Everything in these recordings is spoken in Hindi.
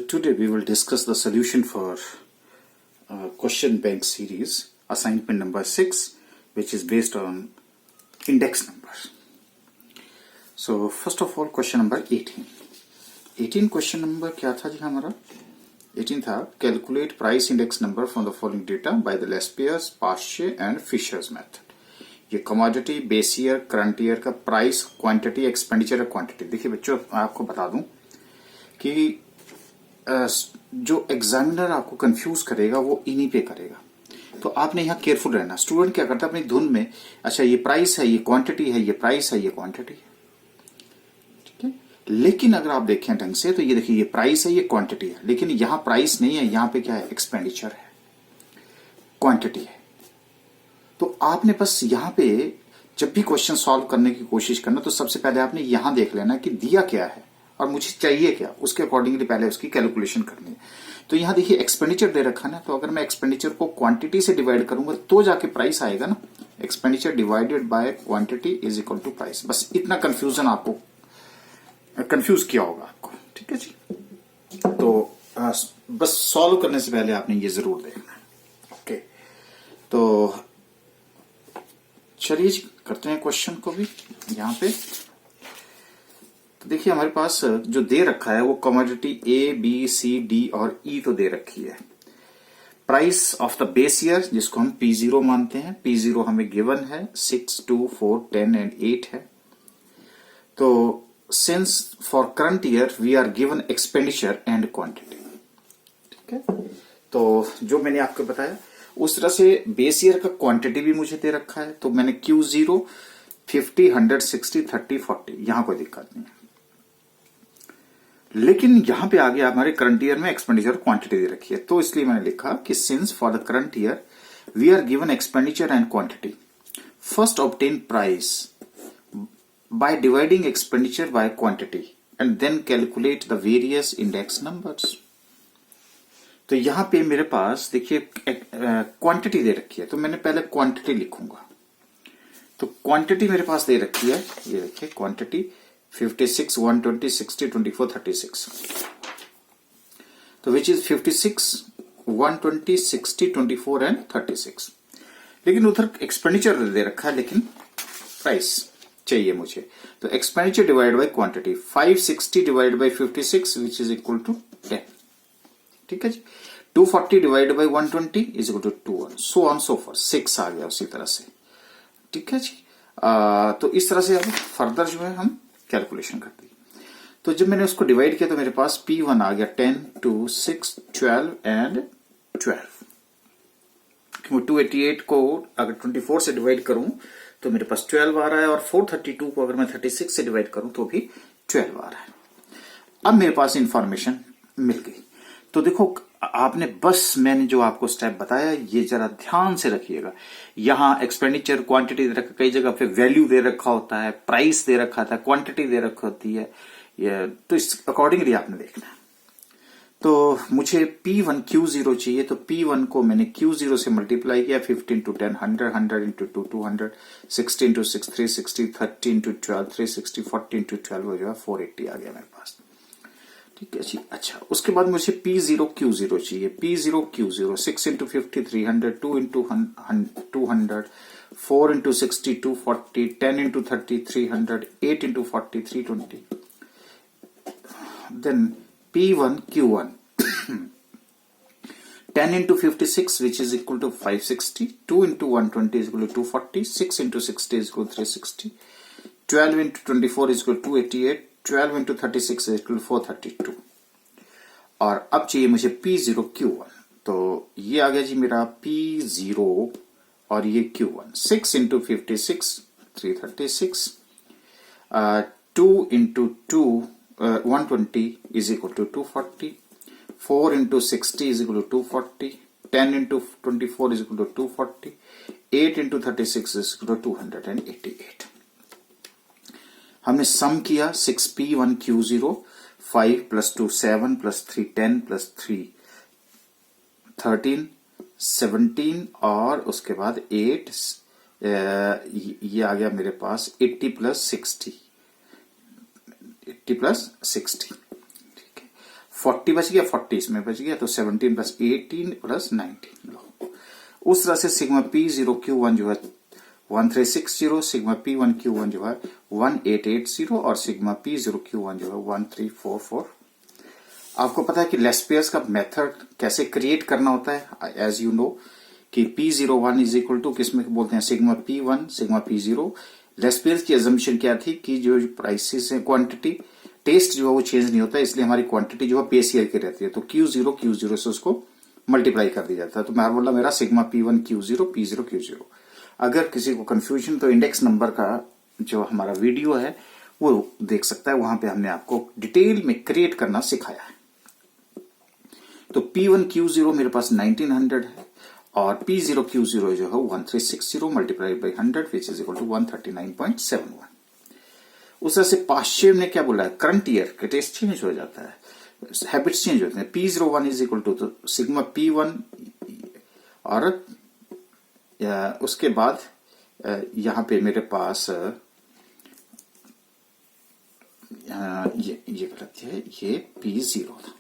today we will discuss the solution for question bank series assignment number 6, which is based on index numbers. So first of all, question number 18 question number क्या था जी हमारा? 18 था calculate price index number from the following data by the Lespiers, Paasche and Fisher's method. ये commodity base year current year का प्राइस क्वांटिटी एक्सपेंडिचर और क्वांटिटी. देखिए बच्चों, आपको बता दूं कि जो एग्जामिनर आपको कंफ्यूज करेगा वो इन्हीं पे करेगा, तो आपने यहाँ केयरफुल रहना. स्टूडेंट क्या करता है अपनी धुन में, अच्छा ये प्राइस है, ये क्वांटिटी है, ये प्राइस है, ये क्वांटिटी है, ठीक है. लेकिन अगर आप देखें ढंग से तो ये देखिए, ये प्राइस है, ये क्वांटिटी है, लेकिन यहाँ प्राइस नहीं है, यहाँ पे क्या है, एक्सपेंडिचर है, क्वांटिटी है. तो आपने बस यहाँ पे जब भी क्वेश्चन सॉल्व करने की कोशिश करना, तो सबसे पहले आपने यहां देख लेना कि दिया क्या है और मुझे चाहिए क्या, उसके अकॉर्डिंगली पहले उसकी कैलकुलेशन करनी है. तो यहां देखिए एक्सपेंडिचर दे रखा ना, तो अगर मैं एक्सपेंडिचर को क्वांटिटी से डिवाइड करूंगा तो जाके प्राइस आएगा ना. Expenditure divided by quantity is equal to price. बस इतना कंफ्यूजन आपको कंफ्यूज किया होगा आपको, ठीक है जी. तो बस सॉल्व करने से पहले आपने ये जरूर देखना है. ओके, तो चलिए जी करते हैं क्वेश्चन को भी यहां पे. तो देखिए हमारे पास जो दे रखा है वो commodity A B C D और ई तो दे रखी है. Price of the base year जिसको हम P0 मानते हैं, P0 हमें गिवन है 6, 2, 4, 10 एंड 8 है. तो since for current year we are given expenditure and quantity, ठीक है. तो जो मैंने आपको बताया उस तरह से बेस ईयर का क्वांटिटी भी मुझे दे रखा है, तो मैंने Q0 50, 100, 60, 30, 40, यहां कोई दिक्कत नहीं है. लेकिन यहां पे आगे हमारे करंट ईयर में एक्सपेंडिचर क्वांटिटी दे रखी है, तो इसलिए मैंने लिखा कि since for the current year we are given expenditure and quantity, first obtain price by dividing expenditure by quantity and then calculate the various index numbers. तो यहां पे मेरे पास देखिए क्वांटिटी दे रखी है, तो मैंने पहले क्वांटिटी लिखूंगा. तो क्वांटिटी मेरे पास दे रखी है, ये देखिए क्वांटिटी 56, 120, 60, 24, 36. तो विच इज 56, 120, 60, 24 एंड 36. लेकिन उधर एक्सपेंडिचर दे रखा है, लेकिन प्राइस चाहिए मुझे. तो expenditure divide by quantity, 560 divide by 56 which is equal to 10, ठीक है जी. 240 divide by 120 is equal to 2, so on so for 6 आ गया उसी तरह से, ठीक है जी. तो इस तरह से अब फर्दर जो है हम कैलकुलेशन कर दी. तो जब मैंने उसको डिवाइड किया तो मेरे पास P1 आ गया 10, 2, 6, 12 एंड 12. 288 को अगर 24 से डिवाइड करूं तो मेरे पास 12 आ रहा है, और 432 को अगर मैं 36 से डिवाइड करूं तो भी 12 आ रहा है. अब मेरे पास इंफॉर्मेशन मिल गई. तो देखो आपने बस मैंने जो आपको स्टेप बताया ये जरा ध्यान से रखिएगा. यहां एक्सपेंडिचर क्वांटिटी दे रखा, कई जगह पे वैल्यू दे रखा होता है, प्राइस दे रखा था, क्वांटिटी दे रखी होती है, ये तो इस अकॉर्डिंगली आपने देखना है. तो मुझे P1 Q0 चाहिए, तो P1 को मैंने Q0 से मल्टीप्लाई किया, 50 into 10 100, 100 into 2 200, 60 into 6 360, 30 into 12 360, 40 into 12 जो है 480 आ गया मेरे पास, ठीक है जी. अच्छा, उसके बाद मुझे P0 Q0 चाहिए. P0 Q0 6 into 50 300, 2 into 200, 4 into 60 240, 10 into 30 300, 8 into 40 320. Then P1 Q1 10 into 56 which is equal to 560, 2 into 120 is equal to 240, 6 into 60 is equal to 360, 12 into 24 is equal to 288, 12 into 36 is equal to 432. और अब चाहिए मुझे P0 Q1, तो ये आ गया जी मेरा P0 और ये Q1. 6 into 56 336, 2 into 2 120 is equal to 240, 4 into 60 is equal to 240, 10 into 24 is equal to 240, 8 into 36 is equal to 288. हमने सम किया 6P1 Q0, 5 plus 2 7 plus 3 10 plus 3 13 17 और उसके बाद 8, ये आ गया मेरे पास 80 plus 60, 80 plus 60, ठीक है. 40 बच गया, 40 इसमें बच गया, तो 17 प्लस 18 प्लस 19। उस तरह से सिग्मा P0Q1 जो है 1360, सिग्मा P1Q1 जो है 1880 और सिग्मा P0Q1 जो है 1344। आपको पता है कि लेस पेयर्स का मेथड कैसे क्रिएट करना होता है। एज यू नो कि P01 इज इक्वल टू किसमें बोलते हैं, sigma P1 sigma P0। Less pairs की अजम्पशन क्या थी कि जो प्राइसेस है, क्वांटिटी टेस्ट जो है वो चेंज नहीं होता है, इसलिए हमारी क्वांटिटी जो है बेस ईयर की रहती है, तो Q0 से उसको मल्टीप्लाई कर दिया जाता है। तो मैं बोला मेरा sigma P1 Q0 P0 Q0। अगर किसी को कंफ्यूजन तो इंडेक्स नंबर का जो हमारा वीडियो है वो देख सकता है, वहां पे हमने आपको डिटेल में क्रिएट करना सिखाया है। तो P1 Q0 मेरे पास 1900 है और P0 Q0 जो है 1360 multiplied by 100 which is equal to 139.71। उस तरह से पाश्चेव ने क्या बोला है, करंट ईयर का टेस्ट चेंज हो जाता है, हैबिट्स चेंज होते हैं। P01 इज इक्वल टू तो सिग्मा P1 और उसके बाद यहां पे मेरे पास ये गलत है, ये P0 था,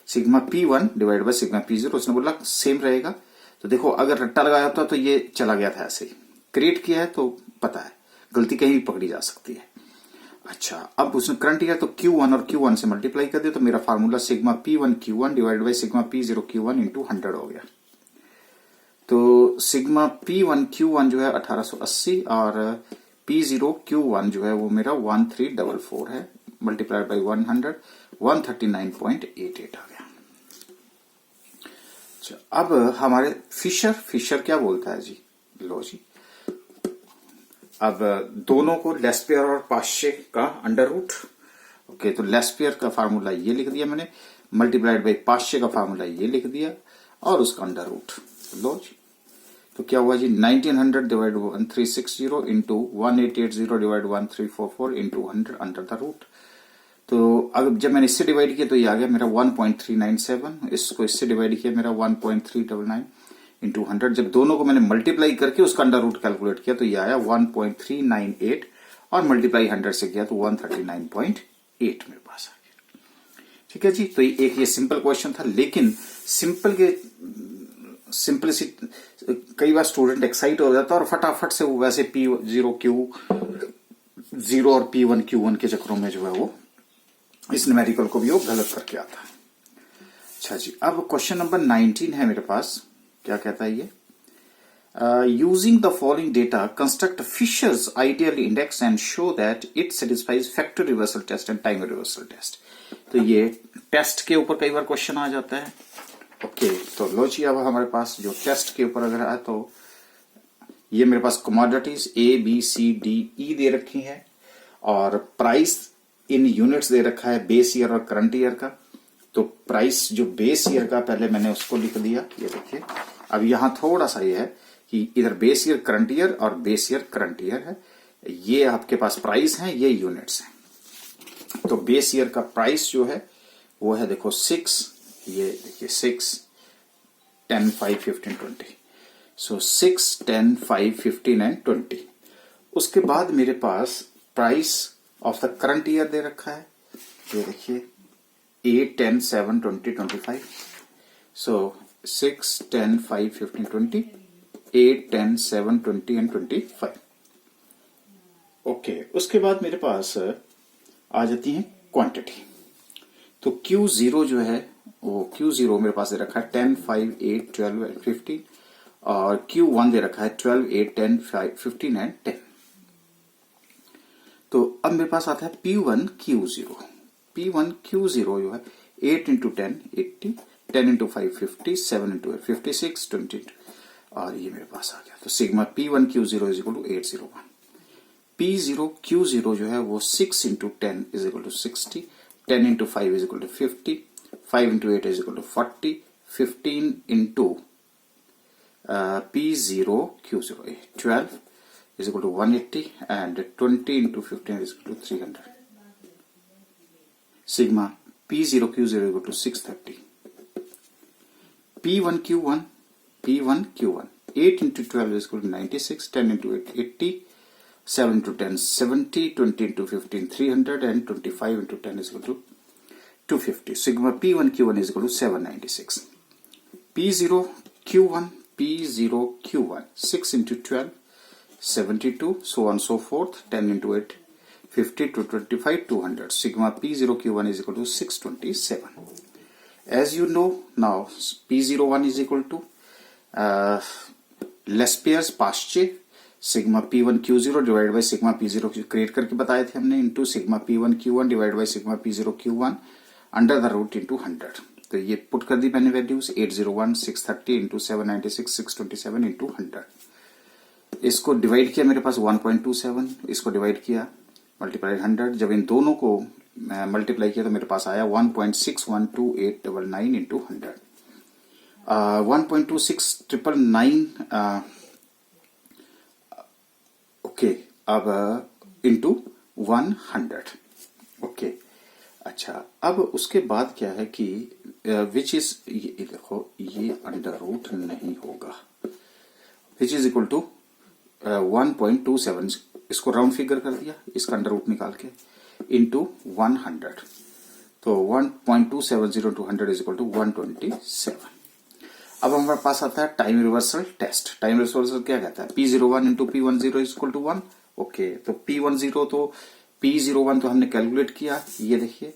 sigma P1 divide by sigma P0। उसने बोला सेम रहेगा, तो देखो अगर रट्टा लगाया होता तो ये चला गया था, ऐसे ही क्रिएट किया है तो पता है गलती कहीं भी पकड़ी जा सकती है। अच्छा, अब उसने करंट ईयर तो Q1 और Q1 से मल्टीप्लाई कर दिया, तो मेरा formula sigma P1 Q1 divide by sigma P0 Q1 into 100 हो गया। तो सिग्मा P1 Q1 जो है 1880 और P0 Q1 जो है वो मेरा 1344 है, मल्टीप्लाइड बाई 100 139.88 आ गया। अच्छा, अब हमारे फिशर क्या बोलता है जी, लो जी, अब दोनों को लेस्पियर और पाश्चे का अंडर रूट। ओके, तो लेस्पियर का फार्मूला ये लिख दिया मैंने, मल्टीप्लाइड बाई पाश्चे का फार्मूला ये लिख दिया और उसका अंडर रूट लो जी। तो क्या हुआ जी, 1900 divide 1360 into 1880 divide 1344 into 100 under the root. तो अब जब मैंने इससे डिवाइड किया तो ये आ गया मेरा 1.397, इसको इससे डिवाइड किया मेरा 1.399 इंटू 100। जब दोनों को मैंने मल्टीप्लाई करके उसका अंडर रूट कैलकुलेट किया तो ये आया 1.398 और मल्टीप्लाई 100 से किया तो 139.8 मेरे पास आ गया। ठीक है जी, तो एक ये सिंपल क्वेश्चन था, लेकिन सिंपलिसिटी कई बार स्टूडेंट एक्साइट हो जाता है और फटाफट से वो वैसे P0 Q0 और P1 Q1 के चक्करों में जो है वो इस न्यूमेरिकल को भी वो गलत करके आता है। अच्छा जी, अब क्वेश्चन नंबर 19 है मेरे पास, क्या कहता है ये, using the following data construct Fisher's ideal index and show that it satisfies factor reversal test and time reversal test. तो ये टेस्ट के ऊपर कई बार क्वेश्चन आ जाता है। ओके, तो लो जी, अब हमारे पास जो टेस्ट के ऊपर अगर आए तो ये मेरे पास कमोडिटीज ABCDE दे रखी है और प्राइस इन यूनिट्स दे रखा है बेस ईयर और करंट ईयर का। तो प्राइस जो बेस ईयर का पहले मैंने उसको लिख दिया, ये देखिए। अब यहां थोड़ा सा ये है कि इधर बेस ईयर करंट ईयर और बेस ईयर करंट ईयर है, ये आपके पास प्राइस है, ये यूनिट्स हैं। तो बेस ईयर का प्राइस जो है वो है देखो 6, ये देखिए 6, 10, 5, 15, 20। So 6, 10, 5, 15 and 20। उसके बाद मेरे पास price of the current year दे रखा है, ये देखिए 8, 10, 7, 20, 25। सो 6, 10, 5, 15, 20, 8, 10, 7, 20 एंड 25। ओके, उसके बाद मेरे पास आ जाती है क्वांटिटी। तो Q0 जो है वो Q0 मेरे पास दे रखा है 10, 5, 8, 12 एंड 15 और Q1 दे रखा है 12, 8, 10, 5, 15 एंड 10। तो अब मेरे पास आता है P1 Q0। P1 Q0 जो है 8 इंटू 10 80, 10 इंटू 5 50, 7 इंटू 8 56, 20 और ये मेरे पास आ गया। तो sigma P1 Q0 is equal to 801। P0 Q0 जो है वो 6 into 10 is equal to 60, 10 into 5 is equal to 50, 5 into 8 is equal to 40, 15 into P0 Q0 12 is equal to 180 and 20 into 15 is equal to 300. Sigma P0 Q0 is equal to 630. P1 Q1 8 into 12 is equal to 96, 10 into 8 80, 7 into 10 70, 20 into 15 300 and 25 into 10 is equal to 250. Sigma P1 Q1 is equal to 796. P0 Q1 P0 Q1 6 into 12 72, so on so forth. 10 into 8 50 to 25 200. Sigma P0 Q1 is equal to 627. As you know now, P01 is equal to Laspeyres Paasche sigma P1 Q0 divide by sigma P0 create करके बताए थे हमने into sigma P1 Q1 divide by sigma P0 Q1 under the root into 100. तो ये पुट कर दी मैंने वैल्यूज 801 630 इंटू 796 627 इंटू 100. इसको डिवाइड किया मेरे पास 1.27, इसको डिवाइड किया मल्टीप्लाई 100. जब इन दोनों को मल्टीप्लाई किया तो मेरे पास आया 1.612899 इंटू 100. 1.26999 ओके. अब इंटू 100. ओके. अच्छा, अब उसके बाद क्या है कि विच इज, ये देखो ये अंडर रूट नहीं होगा, विच इज इक्वल टू 1.27. इसको राउंड फिगर कर दिया, इसका अंडर रूट निकाल के इंटू 100. तो 1.270 टू 100 इज इक्वल टू 127. अब हमारे पास आता है time reversal test. Time reversal क्या कहता है? P01 into P10 is equal to 1. Okay, तो P10 तो P01 तो हमने कैलकुलेट किया, ये देखिए.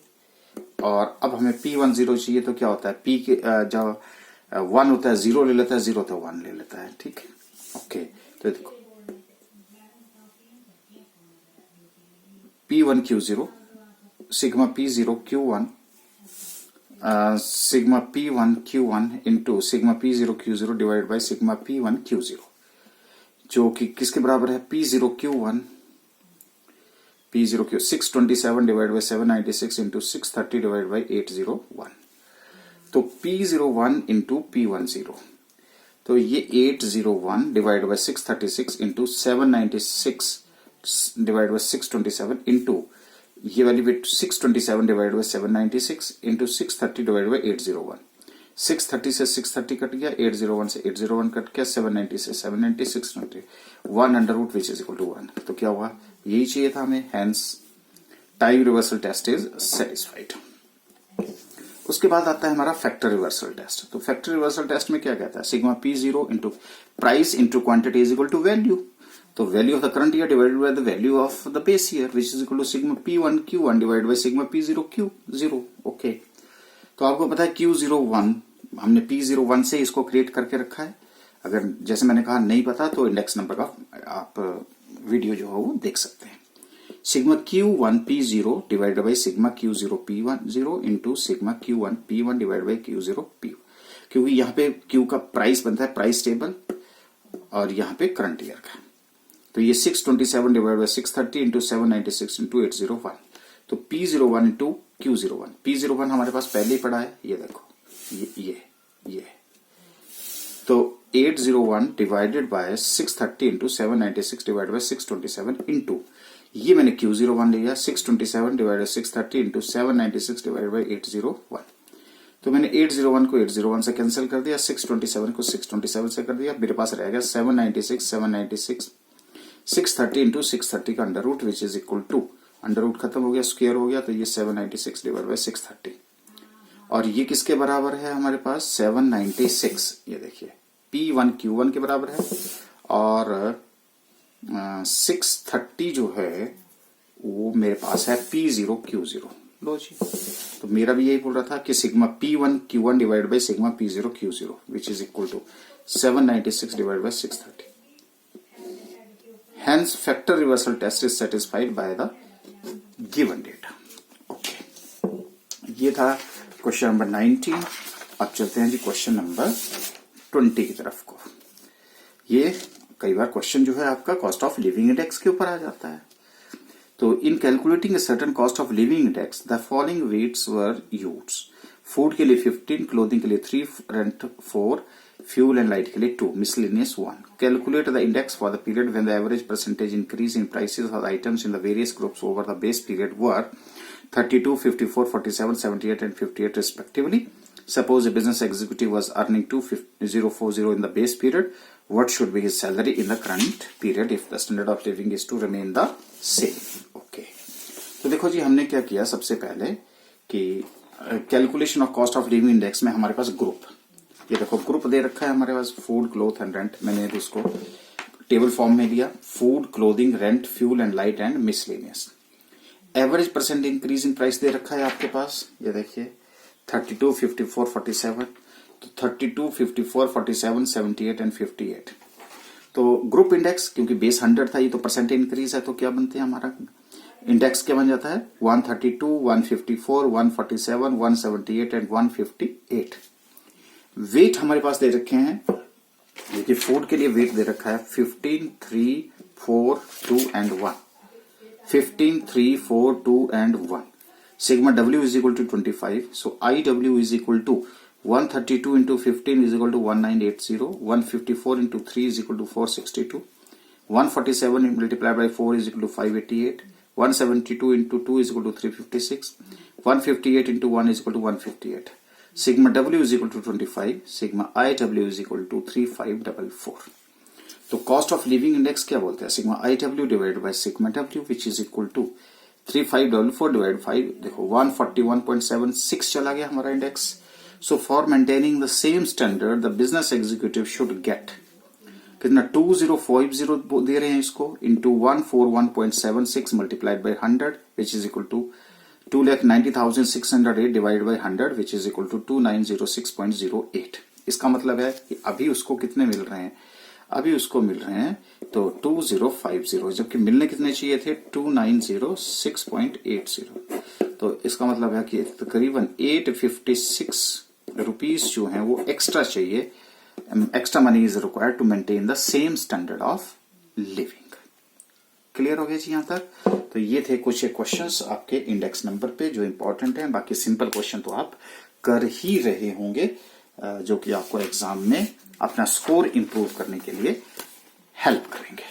और अब हमें P10 चाहिए, तो क्या होता है? P के जब 1 होता है 0 ले लेता है, 0 तो 1 ले लेता है. ठीक है. ओके, तो देखो P1 Q0 sigma P0 Q1 sigma P1 Q1 into sigma P0 Q0 divide by sigma P1 Q0, जो कि किसके बराबर है? P0 Q1 627 divide by 796 into 630 divide by 801. तो P01 इंटू P10, तो ये 801 divide by 636 into 796 divide bye 627 into ये वाली bit 627 divide by 796 into 630 divide by 801. 630 से 630 कट गया, 801 से 801 कट गया, 790 से 790 690 1 under root which is equal to 1. तो क्या हुआ? यही चाहिए था हमें. Hence time reversal test is satisfied. उसके बाद आता है हमारा फैक्टर रिवर्सल टेस्ट. तो फैक्टर रिवर्सल टेस्ट में क्या कहता है? Sigma P0 into price into quantity is equal to value. तो value of the current year divided by the value of the base year which is equal to sigma P1 Q1 divided by sigma P0 Q0. Okay, तो आपको पता है Q01 हमने P01 से इसको क्रिएट करके रखा है. अगर जैसे मैंने कहा नहीं पता तो इंडेक्स नंबर का आप वीडियो जो है वो देख सकते हैं. Sigma Q1 P0 divided by sigma Q0 P10 into sigma Q1 P1 divided by Q0 P1, क्योंकि यहाँ पे Q का प्राइस बनता है प्राइस टेबल और यहाँ पे करंट ईयर का. तो ये 627 डिवाइड बाय 630 इंटू 796 इंटू 801. तो P01 इंटू Q01. P01 हमारे पास पहले ही पड़ा है, ये देखो ये. तो 801 divided by 630 into 796 divided by 627 into ये मैंने Q01 लिया 627 divided by 630 into 796 divided by 801. तो मैंने 801 को 801 से कैंसिल कर दिया, 627 को 627 से कर दिया. मेरे पास रह गया 796 630 इंटू 630 का under root which is equal to, under root खत्म हो गया, स्क्वायर हो गया, तो ये 796 डिवाइड बाय 630. और ये किसके बराबर है? हमारे पास 796, ये देखिए P1 Q1 के बराबर है. और 630 जो है वो मेरे पास है P0 Q0. लो जी, तो मेरा भी यही बोल रहा था कि sigma P1 Q1 divide by sigma P0 Q0 which is equal to 796 divide by 630. Hence, factor reversal test is satisfied by the given data. Okay. ये था क्वेश्चन नंबर 19. अब चलते हैं जी क्वेश्चन नंबर 20 की तरफ को. ये कई बार क्वेश्चन जो है आपका कॉस्ट ऑफ लिविंग इंडेक्स के ऊपर आ जाता है. तो इन calculating a certain cost of living index, the following weights were used. Food के लिए 15, क्लोथिंग के लिए 3, रेंट 4, फ्यूल एंड लाइट के लिए 2, miscellaneous 1. Calculate the index for the period when the average percentage increase in prices of items in the various groups over the base period were 32, 54, 47, 78 and 58 respectively. Suppose a business executive was earning 2,040 in the base period. What should be his salary in the current period if the standard of living is to remain the same? Okay. तो देखो जी हमने क्या किया, सबसे पहले कि calculation of cost of living index में हमारे पास ग्रुप, ये देखो ग्रुप दे रखा है हमारे पास, फूड क्लोथ एंड रेंट। मैंने इसको टेबल फॉर्म में लिया, food clothing rent fuel and light and miscellaneous. Average percent increase in price दे रखा है आपके पास, ये देखिए 32, 54, 47, तो 32, 54, 47, 78 एंड 58। तो ग्रुप इंडेक्स क्योंकि बेस 100 था, ये तो परसेंट इंक्रीज है, तो क्या बनते हैं हमारा इंडेक्स क्या बन जाता है 132, 154, 147, 178 एंड 158। वेट हमारे पास दे रखे हैं, देखिए फूड के लिए वेट दे रखा है 15, 3, 4, 2 and 1। 15, 3, 4, 2 and 1। Sigma W is equal to 25. So IW is equal to 132 into 15 is equal to 1980. 154 into 3 is equal to 462. 147 multiplied by 4 is equal to 588. 172 into 2 is equal to 356. 158 into 1 is equal to 158. Sigma W is equal to 25. Sigma IW is equal to 3544. तो कॉस्ट ऑफ लिविंग इंडेक्स क्या बोलते हैं, sigma IW divide by sigma W which is equal to 3544 divide 5। देखो 141.76 चला गया हमारा index. So for maintaining the same standard the business executive should get कितना 2050 दे रहे हैं इसको into 141.76 multiplied by 100 which is equal to 2,90,608 divide by 100 which is equal to 2906.08। इसका मतलब है कि अभी उसको कितने मिल रहे हैं, अभी उसको मिल रहे हैं तो 2050, जबकि मिलने कितने चाहिए थे 2906.80। तो इसका मतलब है कि तकरीबन 856 रुपीज जो हैं वो एक्स्ट्रा चाहिए, extra money is required to maintain the same standard of living. Clear हो गया जी यहां तक। तो ये थे कुछ क्वेश्चंस आपके इंडेक्स नंबर पे जो इंपॉर्टेंट हैं, बाकी सिंपल क्वेश्चन तो आप कर ही रहे होंगे, जो कि आपको एग्जाम में अपना स्कोर इंप्रूव करने के लिए हेल्प करेंगे।